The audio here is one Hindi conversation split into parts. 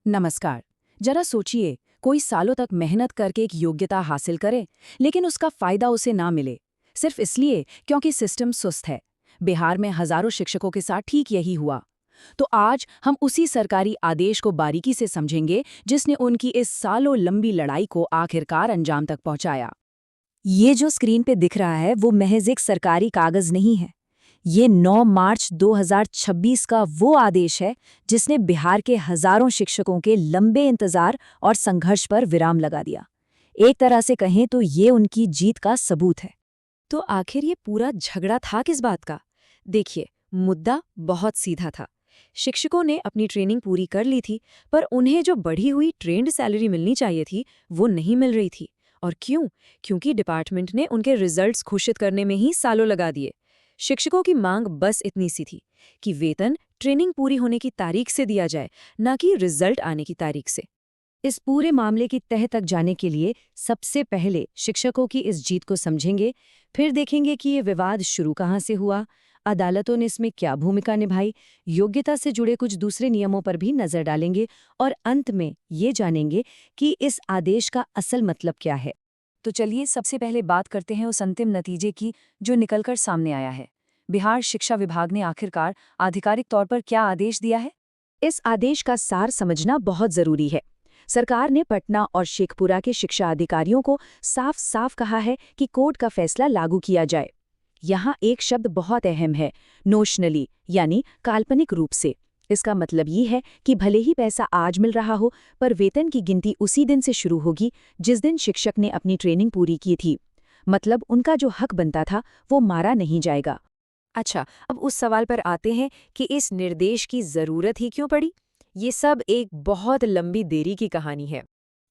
नमस्कार। जरा सोचिए, कोई सालों तक मेहनत करके एक योग्यता हासिल करे, लेकिन उसका फायदा उसे ना मिले, सिर्फ इसलिए क्योंकि सिस्टम सुस्त है। बिहार में हजारों शिक्षकों के साथ ठीक यही हुआ। तो आज हम उसी सरकारी आदेश को बारीकी से समझेंगे, जिसने उनकी इस सालों लंबी लड़ाई को आखिरकार अंजाम तक पहुंचाया। ये जो स्क्रीन पे दिख रहा है, वो महज एक सरकारी कागज नहीं है। ये 9 मार्च 2026 का वो आदेश है जिसने बिहार के हजारों शिक्षकों के लंबे इंतजार और संघर्ष पर विराम लगा दिया। एक तरह से कहें तो ये उनकी जीत का सबूत है। तो आखिर ये पूरा झगड़ा था किस बात का? देखिए, मुद्दा बहुत सीधा था। शिक्षकों ने अपनी ट्रेनिंग पूरी कर ली थी, पर उन्हें जो बढ़ी हुई ट्रेंड सैलरी मिलनी चाहिए थी, वो नहीं मिल रही थी। और क्यों? क्योंकि डिपार्टमेंट ने उनके रिजल्ट्स घोषित करने में ही सालों लगा दिए। शिक्षकों की मांग बस इतनी सी थी कि वेतन ट्रेनिंग पूरी होने की तारीख से दिया जाए, न कि रिजल्ट आने की तारीख से। इस पूरे मामले की तह तक जाने के लिए सबसे पहले शिक्षकों की इस जीत को समझेंगे, फिर देखेंगे कि ये विवाद शुरू कहाँ से हुआ, अदालतों ने इसमें क्या भूमिका निभाई, योग्यता से जुड़े कुछ दूसरे नियमों पर भी नजर डालेंगे और अंत में ये जानेंगे कि इस आदेश का असल मतलब क्या है। तो चलिए सबसे पहले बात करते हैं उस अंतिम नतीजे की जो निकलकर सामने आया है। बिहार शिक्षा विभाग ने आखिरकार आधिकारिक तौर पर क्या आदेश दिया है? इस आदेश का सार समझना बहुत जरूरी है। सरकार ने पटना और शेखपुरा के शिक्षा अधिकारियों को साफ साफ कहा है कि कोर्ट का फैसला लागू किया जाए। यहाँ एक शब्द बहुत अहम है, नोशनली, यानी काल्पनिक रूप से। इसका मतलब ये है कि भले ही पैसा आज मिल रहा हो, पर वेतन की गिनती उसी दिन से शुरू होगी जिस दिन शिक्षक ने अपनी ट्रेनिंग पूरी की थी। मतलब उनका जो हक बनता था वो मारा नहीं जाएगा। अच्छा, अब उस सवाल पर आते हैं कि इस निर्देश की जरूरत ही क्यों पड़ी। ये सब एक बहुत लंबी देरी की कहानी है।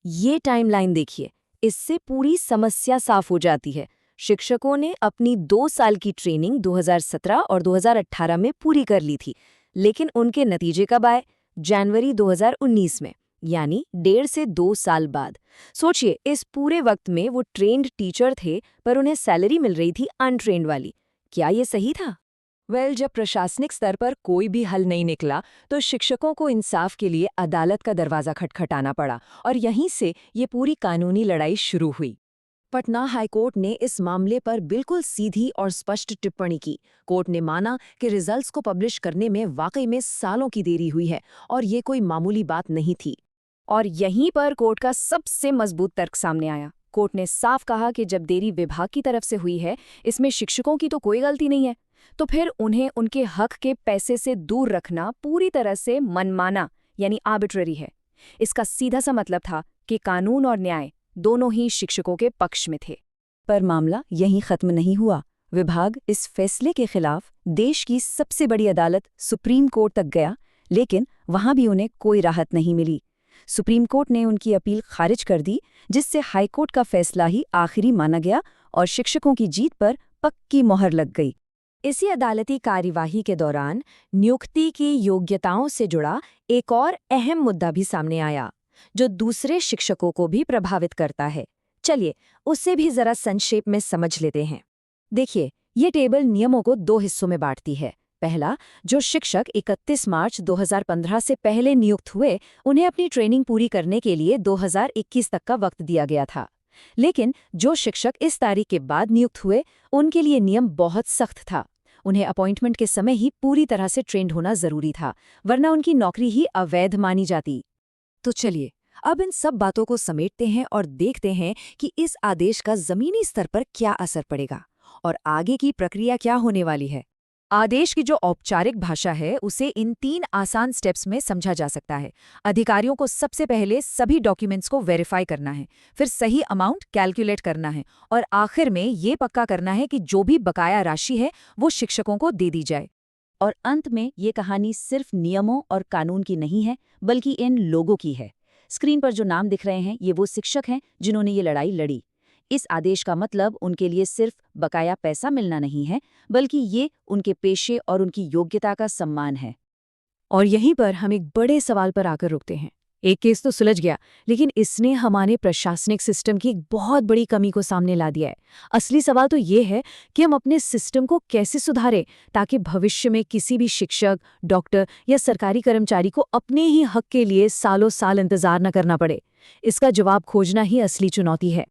ये टाइमलाइन देखिए, इससे पूरी समस्या साफ हो जाती है। शिक्षकों ने अपनी 2 साल की ट्रेनिंग 2017 और 2018 में पूरी कर ली थी, लेकिन उनके नतीजे कब आए? जनवरी 2019 में, यानी 1.5 से 2 साल बाद। सोचिए, इस पूरे वक्त में वो ट्रेंड टीचर थे, पर उन्हें सैलरी मिल रही थी अनट्रेंड वाली। क्या ये सही था? जब प्रशासनिक स्तर पर कोई भी हल नहीं निकला, तो शिक्षकों को इंसाफ के लिए अदालत का दरवाजा खटखटाना पड़ा और यहीं से ये पूरी कानूनी लड़ाई शुरू हुई। पटना हाईकोर्ट ने इस मामले पर बिल्कुल सीधी और स्पष्ट टिप्पणी की। कोर्ट ने माना कि रिजल्ट्स को पब्लिश करने में वाकई में सालों की देरी हुई है और ये कोई मामूली बात नहीं थी। और यहीं पर कोर्ट का सबसे मजबूत तर्क सामने आया। कोर्ट ने साफ कहा कि जब देरी विभाग की तरफ से हुई है, इसमें शिक्षकों की तो कोई गलती नहीं है, तो फिर उन्हें उनके हक के पैसे से दूर रखना पूरी तरह से मनमाना यानी आर्बिट्ररी है। इसका सीधा सा मतलब था कि कानून और न्याय दोनों ही शिक्षकों के पक्ष में थे। पर मामला यहीं खत्म नहीं हुआ। विभाग इस फैसले के खिलाफ देश की सबसे बड़ी अदालत सुप्रीम कोर्ट तक गया, लेकिन वहां भी उन्हें कोई राहत नहीं मिली। सुप्रीम कोर्ट ने उनकी अपील खारिज कर दी, जिससे हाईकोर्ट का फैसला ही आखिरी माना गया और शिक्षकों की जीत पर पक्की मोहर लग गई। इसी अदालती कार्यवाही के दौरान नियुक्ति की योग्यताओं से जुड़ा एक और अहम मुद्दा भी सामने आया, जो दूसरे शिक्षकों को भी प्रभावित करता है। चलिए उससे भी जरा संक्षेप में समझ लेते हैं। देखिए, ये टेबल नियमों को 2 हिस्सों में बांटती है। पहला, जो शिक्षक 31 मार्च 2015 से पहले नियुक्त हुए, उन्हें अपनी ट्रेनिंग पूरी करने के लिए 2021 तक का वक्त दिया गया था। लेकिन जो शिक्षक इस तारीख के बाद नियुक्त हुए, उनके लिए नियम बहुत सख्त था। उन्हें अपॉइंटमेंट के समय ही पूरी तरह से ट्रेंड होना जरूरी था, वरना उनकी नौकरी ही अवैध मानी जाती। तो चलिए अब इन सब बातों को समेटते हैं और देखते हैं कि इस आदेश का जमीनी स्तर पर क्या असर पड़ेगा और आगे की प्रक्रिया क्या होने वाली है। आदेश की जो औपचारिक भाषा है, उसे इन 3 आसान स्टेप्स में समझा जा सकता है। अधिकारियों को सबसे पहले सभी डॉक्यूमेंट्स को वेरीफाई करना है, फिर सही अमाउंट कैलकुलेट करना है और आखिर में ये पक्का करना है कि जो भी बकाया राशि है वो शिक्षकों को दे दी जाए। और अंत में ये कहानी सिर्फ नियमों और कानून की नहीं है, बल्कि इन लोगों की है। स्क्रीन पर जो नाम दिख रहे हैं, ये वो शिक्षक हैं जिन्होंने ये लड़ाई लड़ी। इस आदेश का मतलब उनके लिए सिर्फ बकाया पैसा मिलना नहीं है, बल्कि ये उनके पेशे और उनकी योग्यता का सम्मान है। और यहीं पर हम एक बड़े सवाल पर आकर रुकते हैं। एक केस तो सुलझ गया, लेकिन इसने हमारे प्रशासनिक सिस्टम की एक बहुत बड़ी कमी को सामने ला दिया है। असली सवाल तो ये है कि हम अपने सिस्टम को कैसे सुधारें ताकि भविष्य में किसी भी शिक्षक, डॉक्टर या सरकारी कर्मचारी को अपने ही हक के लिए सालों साल इंतजार न करना पड़े। इसका जवाब खोजना ही असली चुनौती है।